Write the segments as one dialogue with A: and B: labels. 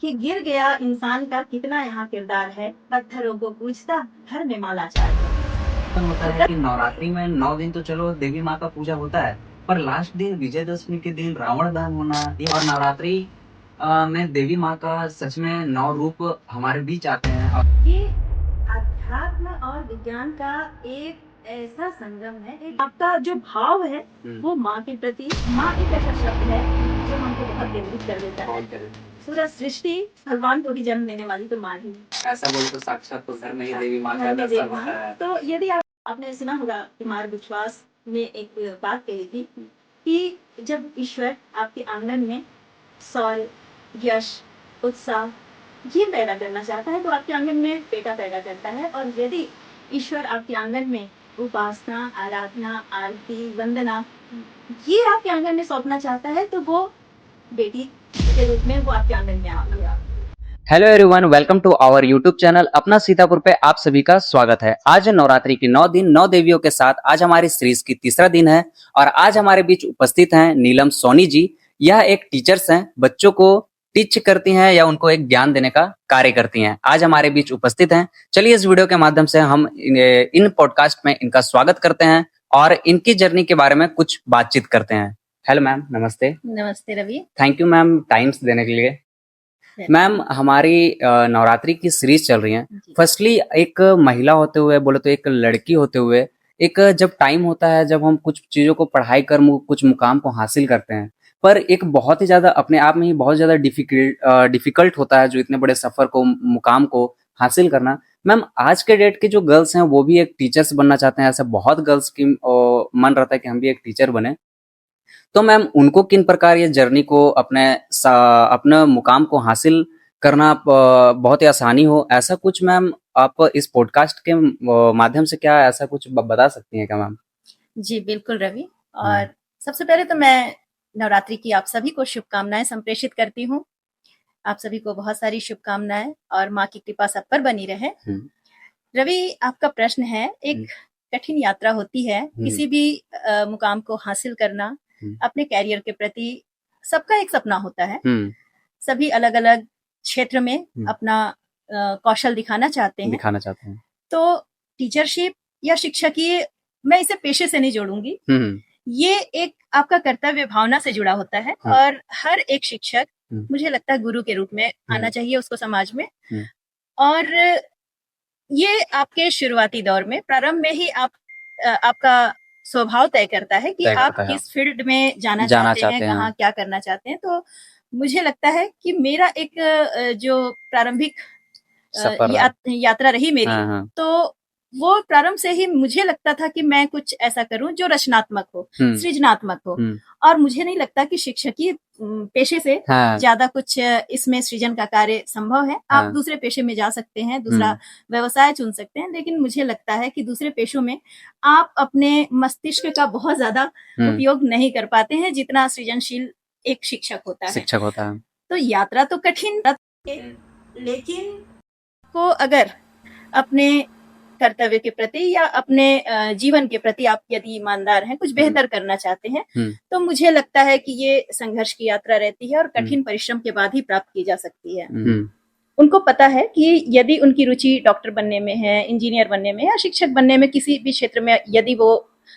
A: कि गिर गया इंसान का कितना यहाँ किरदार है, पत्थरों को पूजता घर में माला चारता।
B: होता है कि नवरात्रि में 9 दिन तो चलो देवी माँ का पूजा होता है, पर लास्ट दिन विजयदशमी के दिन रावण दहन होना ये और नवरात्रि में देवी माँ का सच में 9 रूप हमारे बीच आते हैं।
A: ये अध्यात्म और विज्ञान का एक ऐसा संगम है। एक आपका जो भाव है वो माँ के प्रति, माँ एक ऐसा शब्द है जो हमको बहुत केंद्रित कर देता है। पूरा सृष्टि भगवान को भी जन्म देने वाली तो माँ ही है।
B: ऐसा बोले तो साक्षात तो घर में ही देवी माँ का
A: घर में
B: दर्शन
A: देवी
B: होता
A: माँ।
B: है।
A: तो यदि आपने सुना होगा कुमार विश्वास में एक बात कही थी कि जब ईश्वर आपके आंगन में सौल, यश, उत्साह ये पैदा करना चाहता है तो आपके आंगन में बेटा पैदा करता है। और यदि ईश्वर आपके आंगन में उपासना, आराधना, आरती, वंदना ये आपके आंगन में सौंपना चाहता है तो वो बेटी के रूप में वो आपके आंगन में आएगा।
B: Hello everyone, welcome to our YouTube channel Apna Sitapur पे आप सभी का स्वागत है। आज नवरात्रि की 9 दिन 9 देवियों के साथ आज हमारी सीरीज की तीसरा दिन है और आज हमारे बीच उपस्थित हैं नीलम सोनी जी। यह एक टीचर्स हैं, बच्चों को टीच करती हैं या उनको एक ज्ञान देने का कार्य करती हैं। आज हमारे बीच उपस्थित हैं। चलिए इस वीडियो के माध्यम से हम इन पॉडकास्ट में इनका स्वागत करते हैं और इनकी जर्नी के बारे में कुछ बातचीत करते हैं। हेलो मैम, नमस्ते।
A: नमस्ते Ravi.
B: Thank you ma'am times देने के लिए। मैम, हमारी नवरात्रि की सीरीज चल रही है। फर्स्टली एक महिला होते हुए, बोले तो एक लड़की होते हुए, एक जब टाइम होता है जब हम कुछ चीजों को पढ़ाई कर कुछ मुकाम को हासिल करते हैं, पर एक बहुत ही ज्यादा अपने आप में ही बहुत ज्यादा डिफिकल्ट होता है जो इतने बड़े सफर को, मुकाम को हासिल करना। मैम, आज के डेट के जो गर्ल्स हैं वो भी एक टीचर्स बनना चाहते हैं। ऐसा बहुत गर्ल्स की मन रहता है कि हम भी एक टीचर बने। तो मैम, उनको किन प्रकार ये जर्नी को अपने मुकाम को हासिल करना बहुत ही आसानी हो, ऐसा कुछ मैम आप इस पॉडकास्ट के माध्यम से क्या ऐसा कुछ बता सकती हैं क्या मैम?
C: जी बिल्कुल रवि। और सबसे पहले तो मैं नवरात्रि की आप सभी को शुभकामनाएं संप्रेषित करती हूँ। आप सभी को बहुत सारी शुभकामनाएं और माँ की कृपा सब पर बनी रहे। रवि, आपका प्रश्न है, एक कठिन यात्रा होती है किसी भी मुकाम को हासिल करना। अपने कैरियर के प्रति सबका एक सपना होता है। सभी अलग अलग क्षेत्र में अपना कौशल दिखाना चाहते हैं। तो टीचरशिप या शिक्षकीय, मैं इसे पेशे से नहीं जोड़ूंगी। ये एक आपका कर्तव्य भावना से जुड़ा होता है और हर एक शिक्षक मुझे लगता है गुरु के रूप में आना चाहिए उसको समाज में। और ये आपके शुरुआती दौर में, प्रारंभ में ही आपका स्वभाव तय करता है कि आप किस फील्ड में जाना चाहते हैं, कहाँ क्या करना चाहते हैं। तो मुझे लगता है कि मेरा एक जो प्रारंभिक यात्रा रही मेरी, तो वो प्रारंभ से ही मुझे लगता था कि मैं कुछ ऐसा करूं जो रचनात्मक हो, सृजनात्मक हो। और मुझे नहीं लगता कि शिक्षकीय पेशे से ज्यादा कुछ इसमें सृजन का कार्य संभव है। आप दूसरे पेशे में जा सकते हैं, दूसरा व्यवसाय चुन सकते हैं, लेकिन मुझे लगता है कि दूसरे पेशों में आप अपने मस्तिष्क का बहुत ज्यादा उपयोग नहीं कर पाते हैं जितना सृजनशील एक शिक्षक होता है। तो यात्रा तो कठिन, लेकिन को अगर अपने कर्तव्य के प्रति या अपने जीवन के प्रति आप यदि ईमानदार हैं, कुछ बेहतर करना चाहते हैं, तो मुझे लगता है कि ये संघर्ष की यात्रा रहती है और कठिन परिश्रम के बाद ही प्राप्त की जा सकती है। उनको पता है कि यदि उनकी रुचि डॉक्टर बनने में है, इंजीनियर बनने में या शिक्षक बनने में, किसी भी क्षेत्र में यदि वो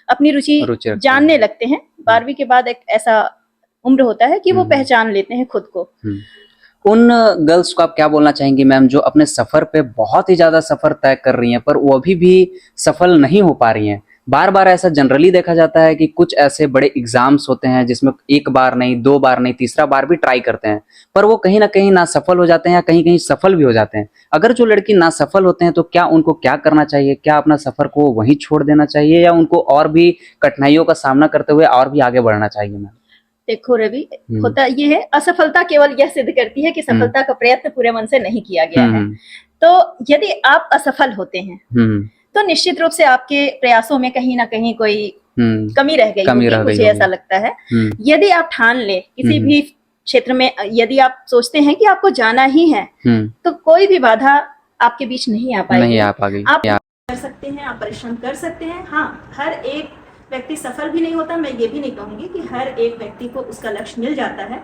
C: अपनी रुचि जानने लगते हैं, 12वीं के बाद एक ऐसा उम्र होता है कि वो पहचान लेते हैं खुद को।
B: उन गर्ल्स को आप क्या बोलना चाहेंगी मैम जो अपने सफर पे बहुत ही ज्यादा सफर तय कर रही हैं पर वो अभी भी सफल नहीं हो पा रही हैं? बार बार ऐसा जनरली देखा जाता है कि कुछ ऐसे बड़े एग्जाम्स होते हैं जिसमें एक बार नहीं, 2 बार नहीं, तीसरा बार भी ट्राई करते हैं, पर वो कहीं ना कहीं ना सफल हो जाते हैं या कहीं कहीं सफल भी हो जाते हैं। अगर जो लड़की ना सफल होते हैं तो क्या उनको क्या करना चाहिए? क्या अपना सफर को वहीं छोड़ देना चाहिए या उनको और भी कठिनाइयों का सामना करते हुए और भी आगे बढ़ना चाहिए मैम?
C: देखो रवि, होता ये है, असफलता केवल यह सिद्ध करती है कि सफलता का प्रयत्न पूरे मन से नहीं किया गया है। तो यदि आप असफल होते हैं तो निश्चित रूप से आपके प्रयासों में कहीं ना कहीं कोई कमी रह गई होगी, मुझे ऐसा लगता है। यदि आप ठान ले किसी भी क्षेत्र में, यदि आप सोचते हैं कि आपको जाना ही है, तो कोई भी बाधा आपके बीच नहीं आ पाएगी। आप कर सकते हैं, आप परिश्रम कर सकते हैं। हाँ, हर एक व्यक्ति सफल भी नहीं होता, मैं ये भी नहीं कहूंगी कि हर एक व्यक्ति को उसका लक्ष्य मिल जाता है।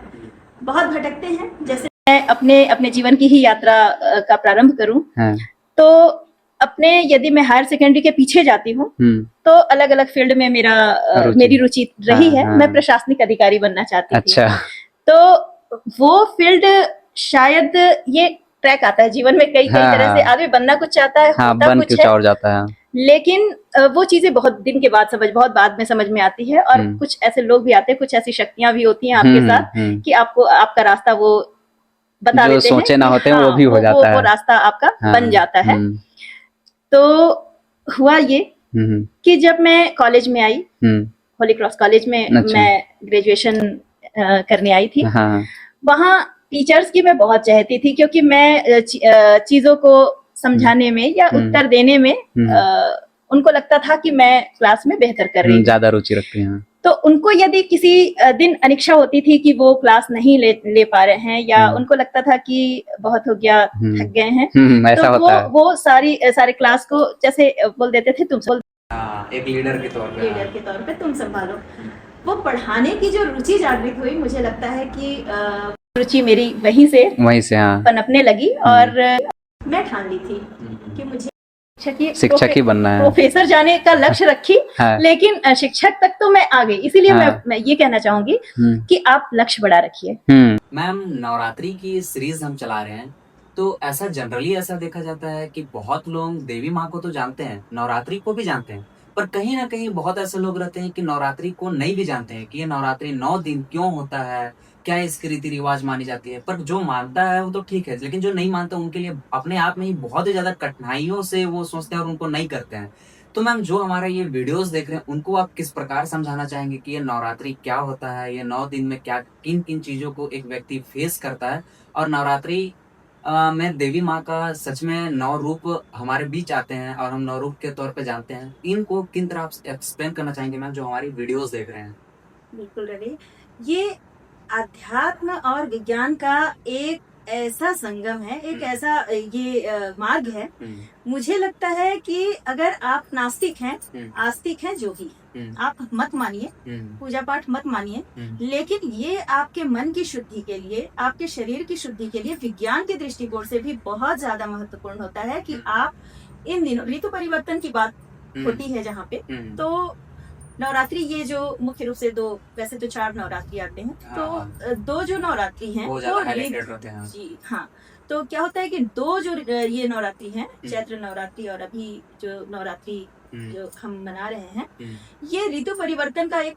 C: बहुत भटकते हैं, जैसे मैं अपने अपने जीवन की ही यात्रा का प्रारंभ करूं
B: हाँ,
C: तो अपने यदि मैं हायर सेकेंडरी के पीछे जाती हूँ तो अलग अलग फील्ड में मेरी रुचि रही है। मैं प्रशासनिक अधिकारी बनना चाहती थी।
B: अच्छा,
C: तो वो फील्ड शायद ये ट्रैक आता है जीवन में कई तरह से, आदमी बनना कुछ चाहता है, होता कुछ है
B: और जाता है,
C: लेकिन वो चीजें बहुत दिन के बाद बहुत बाद में समझ में आती है। और कुछ ऐसे लोग भी आते हैं, कुछ ऐसी शक्तियां भी होती हैं आपके साथ कि आपको आपका रास्ता वो बता देते हैं, सोचे ना होते हैं, वो भी हो जाता है, वो रास्ता आपका बन जाता है। तो हुआ ये कि जब मैं कॉलेज में आई, होली क्रॉस कॉलेज में मैं ग्रेजुएशन करने आई थी, वहाँ टीचर्स की मैं बहुत चाहती थी क्योंकि मैं चीजों को समझाने में या उत्तर देने में उनको लगता था कि मैं क्लास में बेहतर कर रही हूँ, ज्यादा रुचि रखती हैं। तो उनको यदि किसी दिन अनिच्छा होती थी कि वो क्लास नहीं ले पा रहे हैं या उनको लगता था कि बहुत हो गया, थक गए हैं, तो वो सारे क्लास को जैसे बोल देते थे तुम
B: एक लीडर के तौर पे
C: तुम संभालो। वो पढ़ाने की जो रुचि जागृत हुई, मुझे लगता है कि रुचि मेरी वहीं से पनपने लगी और मैं ठान ली थी कि मुझे शिक्षक ही बनना है। प्रोफेसर जाने का लक्ष्य रखी, लेकिन शिक्षक तक तो मैं आ गई। इसीलिए मैं ये कहना चाहूंगी कि आप लक्ष्य बड़ा रखिए।
B: मैम, नवरात्रि की सीरीज हम चला रहे हैं, तो ऐसा जनरली ऐसा देखा जाता है कि बहुत लोग देवी माँ को तो जानते हैं, नवरात्रि को भी जानते हैं, पर कहीं ना कहीं बहुत ऐसे लोग रहते हैं कि नवरात्रि को नहीं भी जानते हैं कि ये नवरात्रि 9 दिन क्यों होता है, क्या इसकी रीति रिवाज मानी जाती है। पर जो मानता है वो तो ठीक है, लेकिन जो नहीं मानता उनके लिए अपने आप में ही बहुत ही ज्यादा कठिनाइयों से वो सोचते हैं और उनको नहीं करते हैं। तो मैम, जो हमारा ये वीडियोस देख रहे हैं उनको आप किस प्रकार समझाना चाहेंगे कि ये नवरात्रि क्या होता है, ये 9 दिन में क्या किन किन चीजों को एक व्यक्ति फेस करता है, और नवरात्रि में देवी माँ का सच में 9 रूप हमारे बीच आते हैं और हम 9 रूप के तौर पे जानते हैं, इनको किन तरह आप एक्सप्लेन करना चाहेंगे मैम, जो हमारी वीडियोस देख रहे हैं?
A: बिल्कुल रवि, ये अध्यात्म और विज्ञान का एक ऐसा संगम है, एक ऐसा ये मार्ग है। मुझे लगता है कि अगर आप नास्तिक हैं, आस्तिक हैं, जो भी आप मत मानिए, पूजा पाठ मत मानिए, लेकिन ये आपके मन की शुद्धि के लिए, आपके शरीर की शुद्धि के लिए विज्ञान के दृष्टिकोण से भी बहुत ज्यादा महत्वपूर्ण होता है कि आप इन दिनों ऋतु परिवर्तन की बात होती है जहाँ पे, तो नवरात्रि ये जो मुख्य रूप से वैसे तो 4 नवरात्रि आते हैं, तो 2 जो नवरात्रि हैं वो जी हाँ, तो क्या होता है कि 2 जो ये नवरात्रि हैं, चैत्र नवरात्रि और अभी जो नवरात्रि जो हम मना रहे हैं, ये ऋतु परिवर्तन का एक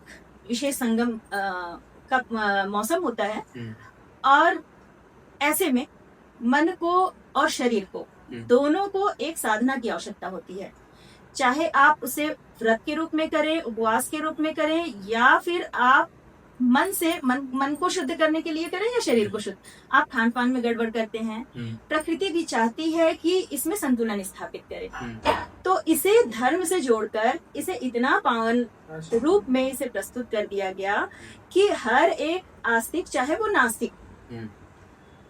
A: विशेष संगम का मौसम होता है। और ऐसे में मन को और शरीर को दोनों को एक साधना की आवश्यकता होती है, चाहे आप उसे व्रत के रूप में करें, उपवास के रूप में करें, या फिर आप मन को शुद्ध करने के लिए करें या शरीर को शुद्ध। आप खान पान में गड़बड़ करते हैं, प्रकृति भी चाहती है कि इसमें संतुलन स्थापित करें, तो इसे धर्म से जोड़कर इसे इतना पावन रूप में इसे प्रस्तुत कर दिया गया कि हर एक आस्तिक, चाहे वो नास्तिक,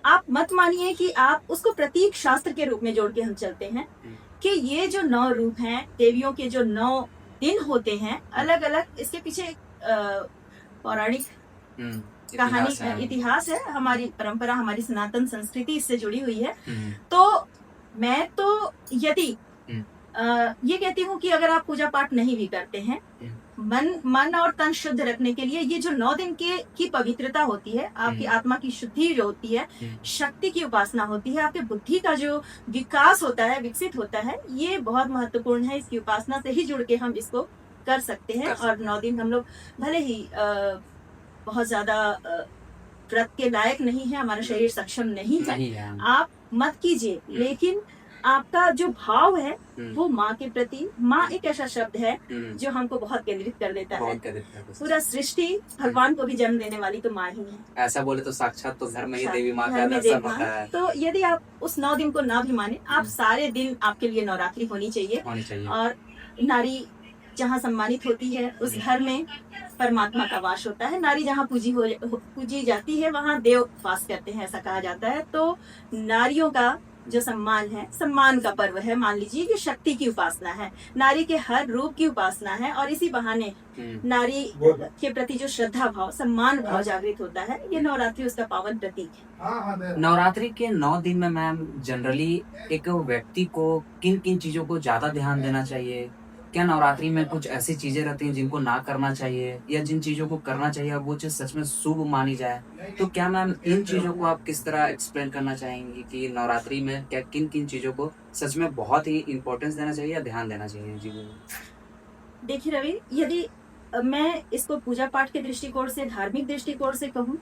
A: आप मत मानिए कि आप उसको प्रतीक शास्त्र के रूप में जोड़ के हम चलते हैं कि ये जो 9 रूप हैं, देवियों के जो 9 दिन होते हैं, अलग अलग इसके पीछे पौराणिक कहानी, इतिहास है, हमारी परंपरा, हमारी सनातन संस्कृति इससे जुड़ी हुई है। तो मैं तो यदि ये कहती हूँ कि अगर आप पूजा पाठ नहीं भी करते हैं, मन और तन शुद्ध रखने के लिए ये जो 9 दिन की पवित्रता होती है, आपकी आत्मा की शुद्धि जो होती है, शक्ति की उपासना होती है, आपके बुद्धि का जो विकास होता है, विकसित होता है, ये बहुत महत्वपूर्ण है। इसकी उपासना से ही जुड़ के हम इसको कर सकते हैं। और 9 दिन हम लोग भले ही बहुत ज्यादा व्रत के लायक नहीं है, हमारा शरीर सक्षम नहीं है, आप मत कीजिए, लेकिन आपका जो भाव है वो माँ के प्रति, माँ एक ऐसा शब्द है जो हमको बहुत केंद्रित कर देता है। पूरा सृष्टि, भगवान को भी जन्म देने वाली तो माँ ही है।
B: ऐसा बोले तो साक्षात तो घर में ही देवी माँ का दर्शन होता है।
A: तो यदि आप उस 9 दिन को ना भी माने, आप सारे दिन आपके लिए नवरात्रि होनी चाहिए। और नारी जहाँ सम्मानित होती है उस घर में परमात्मा का वास होता है। नारी जहाँ पूजी जाती है वहाँ देव वास करते हैं, ऐसा कहा जाता है। तो नारियों का जो सम्मान है, सम्मान का पर्व है। मान लीजिए कि शक्ति की उपासना है, नारी के हर रूप की उपासना है, और इसी बहाने नारी के प्रति जो श्रद्धा भाव, सम्मान भाव जागृत होता है, ये नवरात्रि उसका पावन प्रतीक है।
B: नवरात्रि के 9 दिन में मैम जनरली एक व्यक्ति को किन किन चीजों को ज्यादा ध्यान देना चाहिए? क्या नवरात्रि में कुछ ऐसी चीजें रहती हैं जिनको ना करना चाहिए, या जिन चीजों को करना चाहिए वो चीज सच में शुभ मानी जाए? तो क्या मैम इन चीजों को आप किस तरह एक्सप्लेन करना चाहेंगी कि नवरात्रि में क्या किन किन चीजों को सच में बहुत ही इम्पोर्टेंस देना चाहिए या ध्यान देना चाहिए जी?
A: देखिए रवि, यदि मैं इसको पूजा पाठ के दृष्टिकोण से, धार्मिक दृष्टिकोण से कहूँ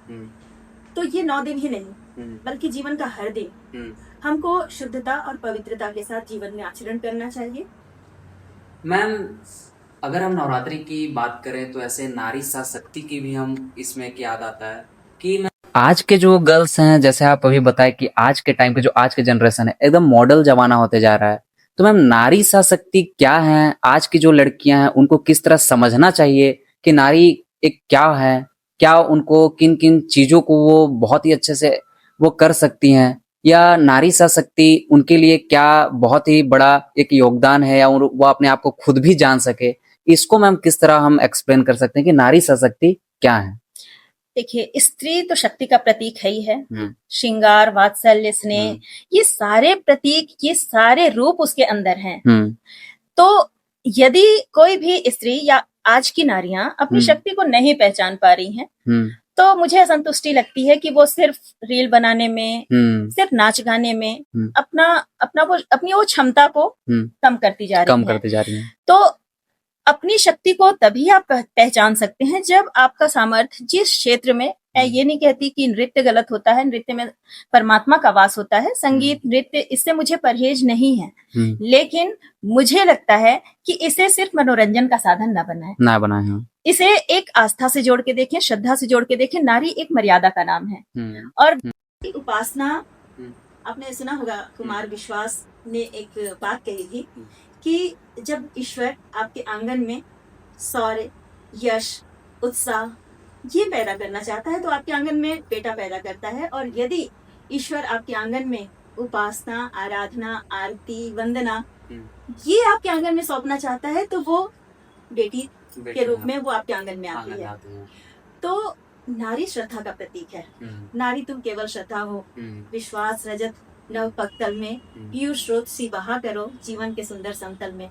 A: तो ये 9 दिन ही नहीं बल्कि जीवन का हर दिन हमको शुद्धता और पवित्रता के साथ जीवन में आचरण करना चाहिए।
B: मैम अगर हम नवरात्रि की बात करें तो ऐसे नारी शक्ति की भी हम इसमें एक याद आता है कि आज के जो गर्ल्स हैं, जैसे आप अभी बताए कि आज के टाइम पे जो आज के जनरेशन है एकदम मॉडल जमाना होते जा रहा है, तो मैम नारी शक्ति क्या है? आज की जो लड़कियां हैं उनको किस तरह समझना चाहिए कि नारी एक क्या है, क्या उनको किन किन चीजों को वो बहुत ही अच्छे से वो कर सकती हैं, या नारी शक्ति उनके लिए क्या बहुत ही बड़ा एक योगदान है, या वो अपने आप को खुद भी जान सके? इसको मैम किस तरह हम एक्सप्लेन कर सकते हैं कि नारी शक्ति क्या है?
C: देखिए, स्त्री तो शक्ति का प्रतीक है ही है। श्रृंगार, वात्सल्य, स्नेह, ये सारे प्रतीक, ये सारे रूप उसके अंदर हैं। तो यदि कोई भी स्त्री या आज की नारियां अपनी शक्ति को नहीं पहचान पा रही हैं, तो मुझे असंतुष्टि लगती है कि वो सिर्फ रील बनाने में, सिर्फ नाच गाने में अपनी वो क्षमता को कम करती जा रही है। तो अपनी शक्ति को तभी आप पहचान सकते हैं जब आपका सामर्थ्य जिस क्षेत्र में, ये नहीं कहती कि नृत्य गलत होता है, नृत्य में परमात्मा का वास होता है, संगीत, नृत्य, इससे मुझे परहेज नहीं है, लेकिन मुझे लगता है कि इसे सिर्फ मनोरंजन का साधन ना बनाए। इसे एक आस्था से जोड़ के देखें, श्रद्धा से जोड़ के देखें। नारी एक मर्यादा का नाम है। और
A: उपासना, आपने सुना होगा कुमार विश्वास ने एक बात कही थी कि जब ईश्वर आपके आंगन में शौर्य, यश, उत्साह ये पैदा करना चाहता है तो आपके आंगन में बेटा पैदा करता है, और यदि ईश्वर आपके आंगन में उपासना, आराधना, आरती, वंदना ये आपके आंगन में सौंपना चाहता है तो वो बेटी के रूप में वो आपके आंगन में आती है। तो नारी श्रद्धा का प्रतीक है। नारी तुम केवल श्रद्धा हो, विश्वास रजत नव पक्तल में, पीयूष स्रोत सी बहा करो जीवन के सुंदर समतल में,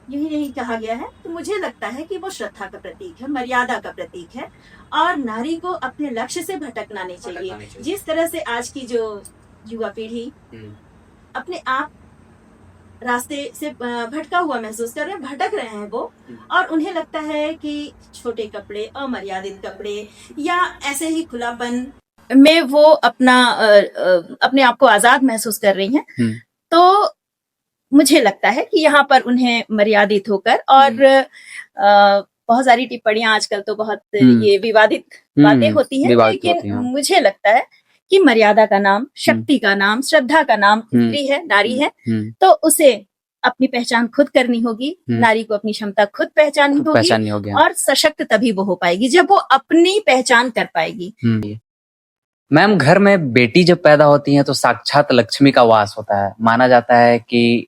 A: यही कहा गया है। तो मुझे लगता है कि वो श्रद्धा का प्रतीक है, मर्यादा का प्रतीक है, और नारी को अपने लक्ष्य से भटकना नहीं चाहिए। जिस तरह से आज की जो युवा पीढ़ी अपने आप रास्ते से भटका हुआ महसूस कर रहे हैं, भटक रहे हैं वो, और उन्हें लगता है कि छोटे कपड़े, अमर्यादित कपड़े या ऐसे ही खुलापन में वो अपने आप को आजाद महसूस कर रही हैं। तो मुझे लगता है कि यहाँ पर उन्हें मर्यादित होकर, और बहुत सारी टिप्पणियां आजकल तो बहुत ये विवादित बातें होती हैं, लेकिन मुझे लगता है कि मर्यादा का नाम, शक्ति का नाम, श्रद्धा का नाम स्त्री है, नारी है, तो उसे अपनी पहचान खुद करनी होगी। नारी को अपनी क्षमता खुद पहचाननी होगी, और सशक्त तभी वो हो पाएगी जब वो अपनी पहचान कर पाएगी।
B: मैम घर में बेटी जब पैदा होती है तो साक्षात लक्ष्मी का वास होता है, माना जाता है कि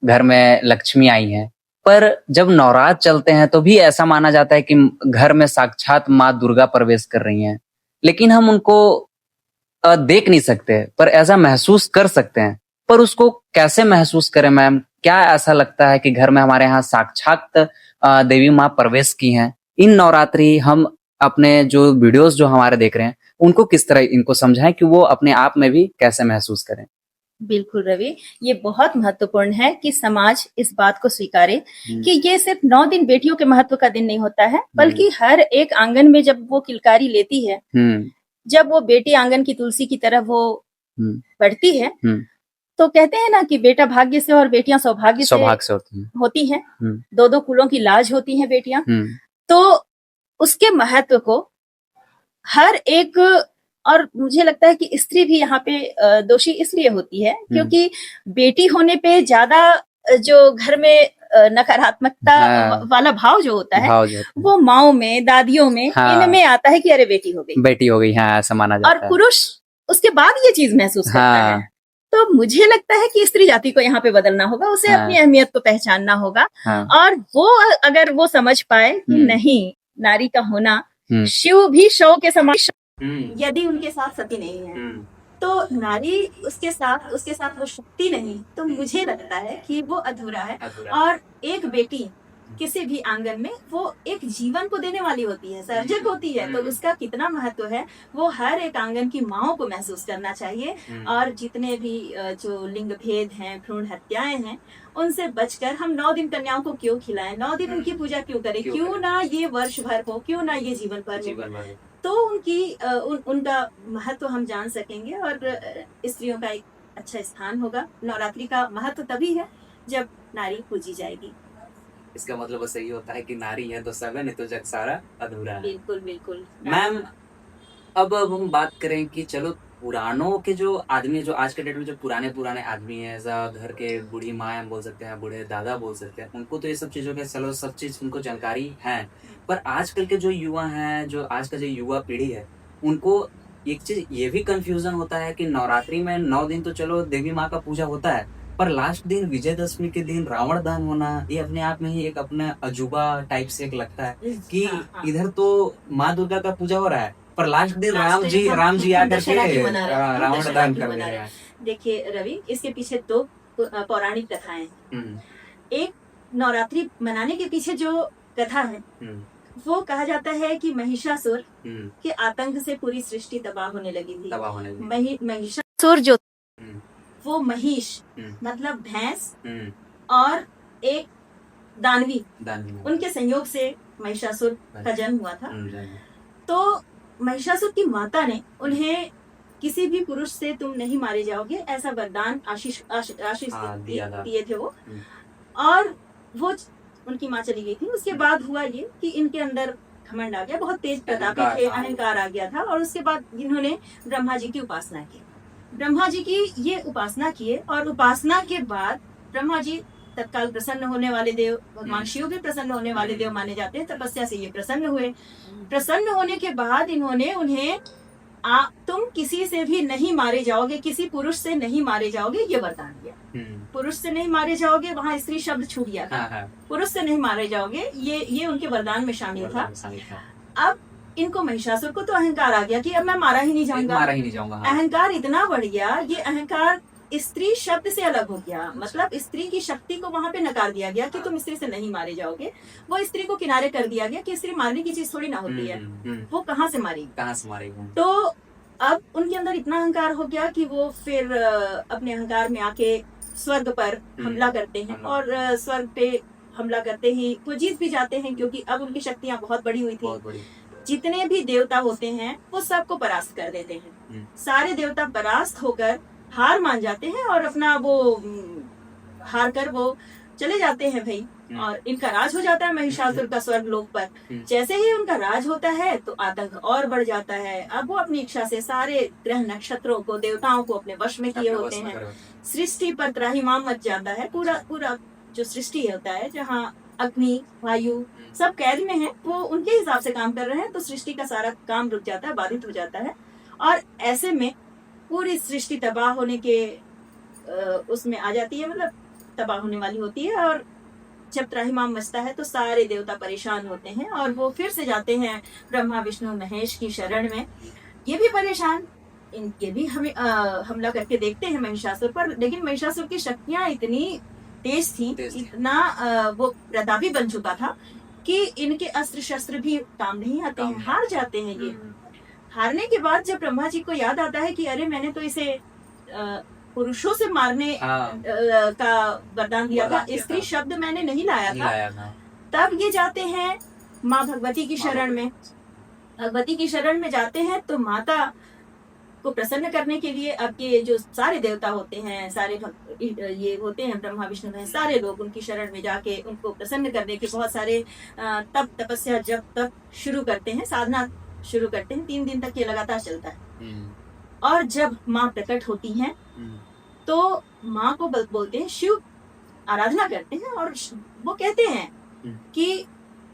B: घर में लक्ष्मी आई है। पर जब नवरात्र चलते हैं तो भी ऐसा माना जाता है कि घर में साक्षात माँ दुर्गा प्रवेश कर रही हैं, लेकिन हम उनको देख नहीं सकते पर ऐसा महसूस कर सकते हैं। पर उसको कैसे महसूस करें मैम? क्या ऐसा लगता है कि घर में हमारे यहाँ साक्षात देवी माँ प्रवेश की हैं? इन नवरात्रि हम अपने जो वीडियोस जो हमारे देख रहे हैं उनको किस तरह इनको समझाएं कि वो अपने आप में भी कैसे महसूस करें?
C: बिल्कुल रवि, ये बहुत महत्वपूर्ण है कि समाज इस बात को स्वीकारे कि ये सिर्फ 9 दिन बेटियों के महत्व का दिन नहीं होता है, बल्कि हर एक आंगन में जब वो किलकारी लेती है, जब वो बेटी आंगन की तुलसी की तरह वो बढ़ती है, तो कहते हैं ना कि बेटा भाग्य से और बेटियां सौभाग्य से होती हैं। 2-2 कुलों की लाज होती हैं बेटियां। तो उसके महत्व को हर एक, और मुझे लगता है कि स्त्री भी यहाँ पे दोषी इसलिए होती है क्योंकि बेटी होने पे ज्यादा जो घर में नकारात्मकता वाला भाव जो होता है वो माओ में, दादियों में, इनमें आता है कि अरे बेटी हो गई,
B: हाँ, ऐसा माना जाता है।
C: और पुरुष उसके बाद ये चीज महसूस करता है। तो मुझे लगता है कि स्त्री जाति को यहाँ पे बदलना होगा, उसे
B: हाँ।
C: अपनी अहमियत को पहचानना होगा।
B: हाँ।
C: और वो अगर वो समझ पाए कि नहीं, नारी का होना शिव भी शव के समान,
A: यदि उनके साथ सती नहीं है तो नारी उसके साथ वो शक्ति नहीं, तो मुझे लगता है कि वो अधूरा है। और एक बेटी किसी भी आंगन में वो एक जीवन को देने वाली होती है, सर्जक होती है, तो उसका कितना महत्व है वो हर एक आंगन की माओ को महसूस करना चाहिए। और जितने भी जो लिंग भेद हैं, भ्रूण हत्याएं हैं, उनसे बचकर हम 9 दिन कन्याओं को क्यों खिलाएं, 9 दिन उनकी पूजा क्यों करें, क्यों ना ये वर्ष भर हो, क्यों ना ये जीवन भर हो, तो उनका महत्व हम जान सकेंगे और स्त्रियों का एक अच्छा स्थान होगा। नवरात्रि का महत्व तभी है जब नारी पूजी जाएगी।
B: इसका मतलब बस यही होता है कि नारी है तो सब है, नहीं तो जग सारा अधूरा है।
A: बिल्कुल बिल्कुल।
B: मैम अब हम बात करें कि चलो पुरानों के जो आदमी, जो आज के डेट में जो पुराने आदमी हैं, ऐसा घर के बूढ़ी माँ हम बोल सकते हैं, बूढ़े दादा बोल सकते हैं, उनको तो ये सब चीज़ों के चलो सब चीज़ उनको जानकारी है। पर आजकल के जो युवा हैं, जो आज का जो युवा पीढ़ी है, उनको एक चीज़ ये भी कंफ्यूजन होता है कि नवरात्रि में 9 दिन तो चलो देवी माँ का पूजा होता है, पर लास्ट दिन विजयदशमी के दिन रावण दहन होना, ये अपने आप में ही एक अपना अजूबा टाइप से एक लगता है कि इधर तो माँ दुर्गा का पूजा हो रहा है, पर लास्ट दिन राम जी आकर के रावण दहन कर रहे हैं।
A: देखिए रवि, इसके पीछे 2 पौराणिक कथाएं हैं। एक नवरात्रि मनाने के पीछे जो कथा है वो कहा जाता है कि महिषासुर के आतंक से पूरी सृष्टि तबाह होने लगी थी। महिषासुर जो वो महिष मतलब भैंस और एक दानवी, उनके संयोग से महिषासुर का जन्म हुआ था। तो महिषासुर की माता ने उन्हें किसी भी पुरुष से तुम नहीं मारे जाओगे ऐसा वरदान आशीष दिए थे वो, और वो उनकी माँ चली गई थी। उसके बाद हुआ ये कि इनके अंदर घमंड आ गया, बहुत तेज प्रतापी थे, अहंकार आ गया था, और उसके बाद इन्होंने ब्रह्मा जी की उपासना की। ब्रह्मा जी की ये उपासना किए, और उपासना के बाद ब्रह्मा जी तत्काल प्रसन्न होने वाले देव, भगवान शिव भी प्रसन्न होने वाले देव माने जाते हैं। तपस्या से ये प्रसन्न हुए। प्रसन्न होने के बाद इन्होंने उन्हें तुम किसी से भी नहीं मारे जाओगे, किसी पुरुष से नहीं मारे जाओगे, ये वरदान दिया। पुरुष से नहीं मारे जाओगे, वहाँ स्त्री शब्द छूट गया था। पुरुष से नहीं मारे जाओगे, ये उनके वरदान में शामिल था। अब इनको महिषासुर को तो अहंकार आ गया कि अब मैं मारा ही नहीं जाऊंगा। अहंकार इतना बढ़ गया, ये अहंकार स्त्री शब्द से अलग हो गया, मतलब स्त्री की शक्ति को वहां पे नकार दिया गया कि तुम स्त्री से नहीं मारे जाओगे। वो स्त्री को किनारे कर दिया गया कि स्त्री मारने की चीज थोड़ी ना होती है, वो कहाँ से मारेगी। तो अब उनके अंदर इतना अहंकार हो गया कि वो फिर अपने अहंकार में आके स्वर्ग पर हमला करते हैं, और स्वर्ग पे हमला करते ही वो जीत भी जाते हैं, क्योंकि अब उनकी शक्तियां बहुत बड़ी हुई थी। जितने भी देवता होते हैं वो सबको परास्त कर देते हैं। सारे देवता परास्त होकर हार मान जाते हैं और अपना वो हार कर वो चले जाते हैं भाई, और इनका राज हो जाता है महिषासुर का स्वर्ग लोक पर। जैसे ही उनका राज होता है तो आतंक और बढ़ जाता है। अब वो अपनी इच्छा से सारे ग्रह नक्षत्रों को, देवताओं को अपने वश में किए होते हैं। सृष्टि पर त्राहिमाम मच जाता है। पूरा जो सृष्टि होता है, जहाँ अग्नि, वायु सब कैद में है, वो उनके हिसाब से काम कर रहे हैं, तो सृष्टि का सारा काम रुक जाता है, बाधित हो जाता है। और ऐसे में पूरी सृष्टि तबाह होने के उसमें आ जाती है, मतलब तबाह होने वाली होती है। और जब त्राहिमाम मचता है तो सारे देवता परेशान होते हैं, और वो फिर से जाते हैं ब्रह्मा विष्णु महेश की शरण में। ये भी परेशान, इनके भी हमें हमला करके देखते हैं महिषासुर पर, लेकिन महिषासुर की शक्तियां इतनी तेज थी, इतना वो प्रतापी बन चुका था कि इनके अस्त्र शस्त्र भी काम नहीं आते हैं, हार जाते हैं ये। हारने के बाद जब ब्रह्मा जी को याद आता है कि अरे मैंने तो इसे पुरुषों से मारने का वरदान दिया था, स्त्री शब्द मैंने नहीं लाया था, तब ये जाते हैं माँ भगवती की शरण में। भगवती की शरण में जाते हैं तो माता को प्रसन्न करने के लिए अब के जो सारे देवता होते हैं, सारे ये होते हैं ब्रह्मा विष्णु महेश, सारे लोग उनकी शरण में जाके उनको प्रसन्न करने के बहुत सारे तप, तपस्या, जप तप शुरू करते हैं, साधना शुरू करते हैं। 3 दिन तक ये लगातार चलता है। और जब माँ प्रकट होती हैं तो माँ को बोलते हैं, शिव आराधना करते हैं, और वो कहते हैं कि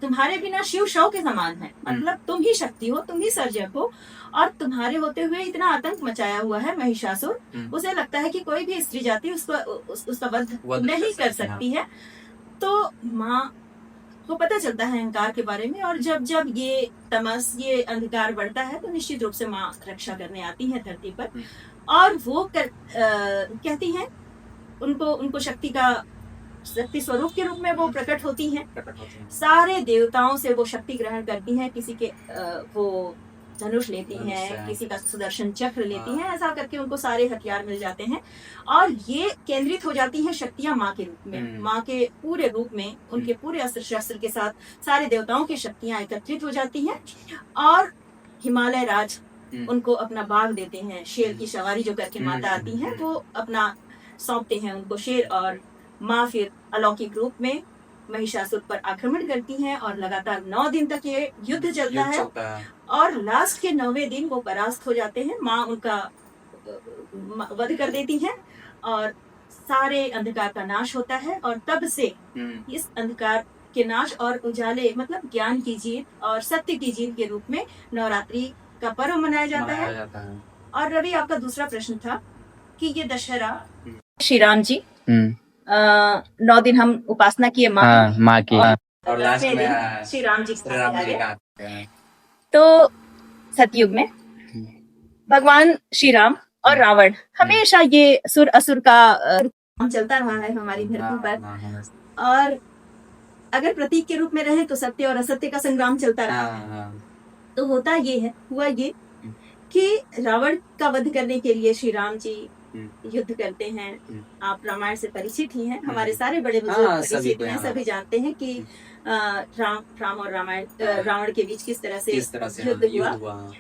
A: तुम्हारे बिना शिव शव के समान है, मतलब तुम ही शक्ति हो, तुम ही सर्जक हो, और तुम्हारे होते हुए इतना आतंक मचाया हुआ है महिषासुर। उसे लगता है कि कोई भी स्त्री जाति उसका वध नहीं कर सकती है। तो माँ को पता चलता है अहंकार के बारे में, और जब जब ये तमस, ये अंधकार बढ़ता है, तो निश्चित रूप से माँ रक्षा करने आती है धरती पर, और वो कहती हैं उनको शक्ति स्वरूप के रूप में वो प्रकट होती हैं। सारे देवताओं से वो शक्ति ग्रहण करती हैं, किसी के वो धनुष लेती हैं, किसी का सुदर्शन चक्र लेती हैं, ऐसा करके उनको सारे हथियार मिल जाते हैं, और ये केंद्रित हो जाती हैं शक्तियां माँ के रूप में, माँ के पूरे रूप में, उनके पूरे अस्त्र शस्त्र के साथ सारे देवताओं की शक्तियां एकत्रित हो जाती हैं, और हिमालय राज उनको अपना बाग देते हैं। शेर की सवारी जो करके माता आती हैं, वो अपना सौंपते हैं उनको शेर, और माँ फिर अलौकिक रूप में महिषासुर पर आक्रमण करती हैं, और लगातार 9 दिन तक ये युद्ध चलता है, और लास्ट के 9वें दिन वो परास्त हो जाते हैं। माँ उनका वध कर देती हैं, और सारे अंधकार का नाश होता है, और तब से इस अंधकार के नाश और उजाले, मतलब ज्ञान की जीत और सत्य की जीत के रूप में नवरात्रि का पर्व मनाया जाता है। और रवि, आपका दूसरा प्रश्न था कि ये दशहरा, श्री राम जी 9 दिन हम उपासना किए माँ की, और लास्ट में श्री राम जी का। तो सतयुग में भगवान श्री राम और रावण, हमेशा ये सुर असुर का चलता रहा है हमारी धरती पर, और अगर प्रतीक के रूप में रहे तो सत्य और असत्य का संग्राम चलता रहा। तो हुआ ये कि रावण का वध करने के लिए श्री राम जी युद्ध करते हैं। आप रामायण से परिचित ही हैं, हमारे सारे बड़े बुजुर्ग परिचित हैं, सभी जानते हैं कि राम और रावण के बीच किस तरह से युद्ध हुआ।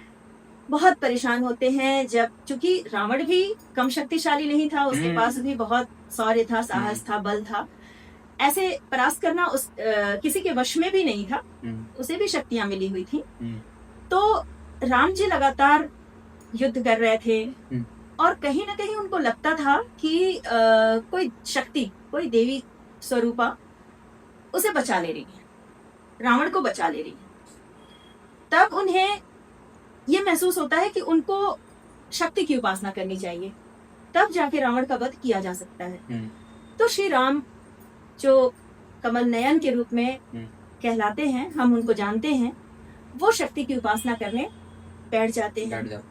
A: बहुत परेशान होते हैं, जब चूंकि रावण भी कम शक्तिशाली नहीं था, उसके पास भी बहुत शौर्य था, साहस था, बल था, ऐसे परास्त करना किसी के वश में भी नहीं था, उसे भी शक्तियां मिली हुई थी। तो राम जी लगातार युद्ध कर रहे थे, और कहीं ना कहीं उनको लगता था कि कोई शक्ति, कोई देवी स्वरूपा उसे बचा ले रही है, रावण को बचा ले रही है। तब उन्हें ये महसूस होता है कि उनको शक्ति की उपासना करनी चाहिए, तब जाके रावण का वध किया जा सकता है। तो श्री राम जो कमल नयन के रूप में कहलाते हैं, हम उनको जानते हैं, वो शक्ति की उपासना करने बैठ जाते हैं।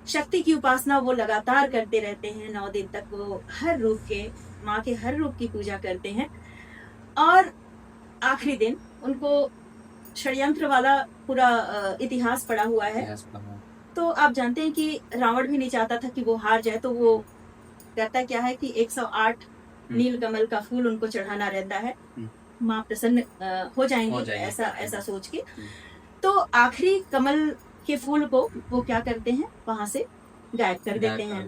A: शक्ति की उपासना वो लगातार करते रहते हैं 9 दिन तक। वो हर रूप के, माँ के हर रूप की पूजा करते हैं, और आखिरी दिन उनको षड्यंत्र वाला पूरा इतिहास पड़ा हुआ है। तो आप जानते हैं कि रावण भी नहीं चाहता था कि वो हार जाए, तो वो कहता क्या है कि 108 नील कमल का फूल उनको चढ़ाना रहता है, माँ प्रसन्न हो जाएंगे, ऐसा सोच के। तो आखिरी कमल के फूल को वो क्या करते हैं, वहां से गायब कर देते हैं।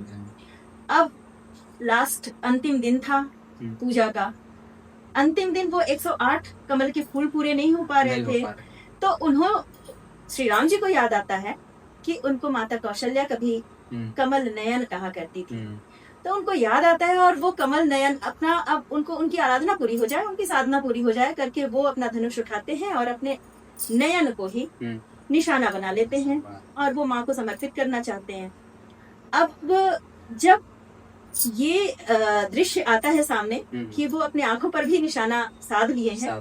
A: अब लास्ट अंतिम दिन था पूजा का, अंतिम दिन वो 108 कमल के फूल पूरे नहीं हो पा रहे थे, तो श्री राम जी को याद आता है कि उनको माता कौशल्या कभी कमल नयन कहा करती थी। तो उनको याद आता है, और वो कमल नयन अपना, अब उनकी आराधना पूरी हो जाए, उनकी साधना पूरी हो जाए करके वो अपना धनुष उठाते हैं, और अपने नयन को ही निशाना बना लेते हैं, और वो माँ को समर्पित करना चाहते हैं। अब जब ये दृश्य आता है सामने कि वो अपने आंखों पर भी निशाना साध लिए हैं,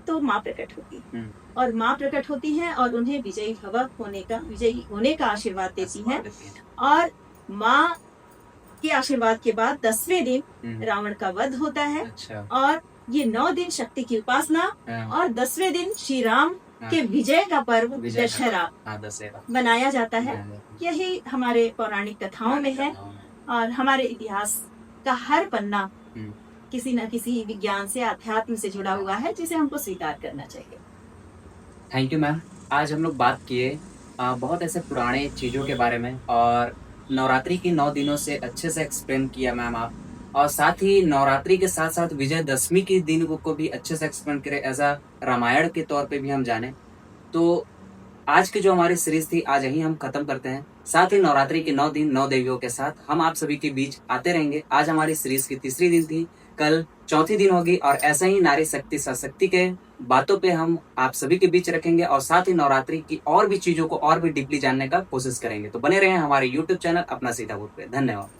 A: तो माँ प्रकट होती है, और माँ प्रकट होती हैं और उन्हें विजयी होने का आशीर्वाद देती हैं। और माँ के आशीर्वाद के बाद 10वें दिन रावण का वध होता है। और ये 9 दिन शक्ति की उपासना, और 10वें दिन श्री राम के विजय का पर्व दशहरा बनाया जाता है। यही हमारे पौराणिक कथाओं में है, और हमारे इतिहास का हर पन्ना किसी न किसी विज्ञान से, अध्यात्म से जुड़ा हुआ है, जिसे हमको स्वीकार करना चाहिए।
B: Thank you ma'am. आज हम लोग बात किए बहुत ऐसे पुराने चीज़ों के बारे में, और नवरात्रि की 9 दिनों से अच्छे से एक्सप्लेन किया मैम आप, और साथ ही नवरात्रि के साथ साथ विजयदशमी के दिन को भी अच्छे से एक्सप्लेन करें, एज अ रामायण के तौर पे भी हम जाने। तो आज की जो हमारी सीरीज थी, आज यहीं हम खत्म करते हैं। साथ ही नवरात्रि के 9 दिन 9 देवियों के साथ हम आप सभी के बीच आते रहेंगे। आज हमारी सीरीज की 3री दिन थी, कल 4थी दिन होगी, और ऐसा ही नारी शक्ति सशक्ति के बातों पे हम आप सभी के बीच रखेंगे और साथ ही नवरात्रि की और भी चीजों को और भी डीपली जानने का कोशिश करेंगे। तो बने रहें हमारे YouTube चैनल अपना सीतापुर पे। धन्यवाद।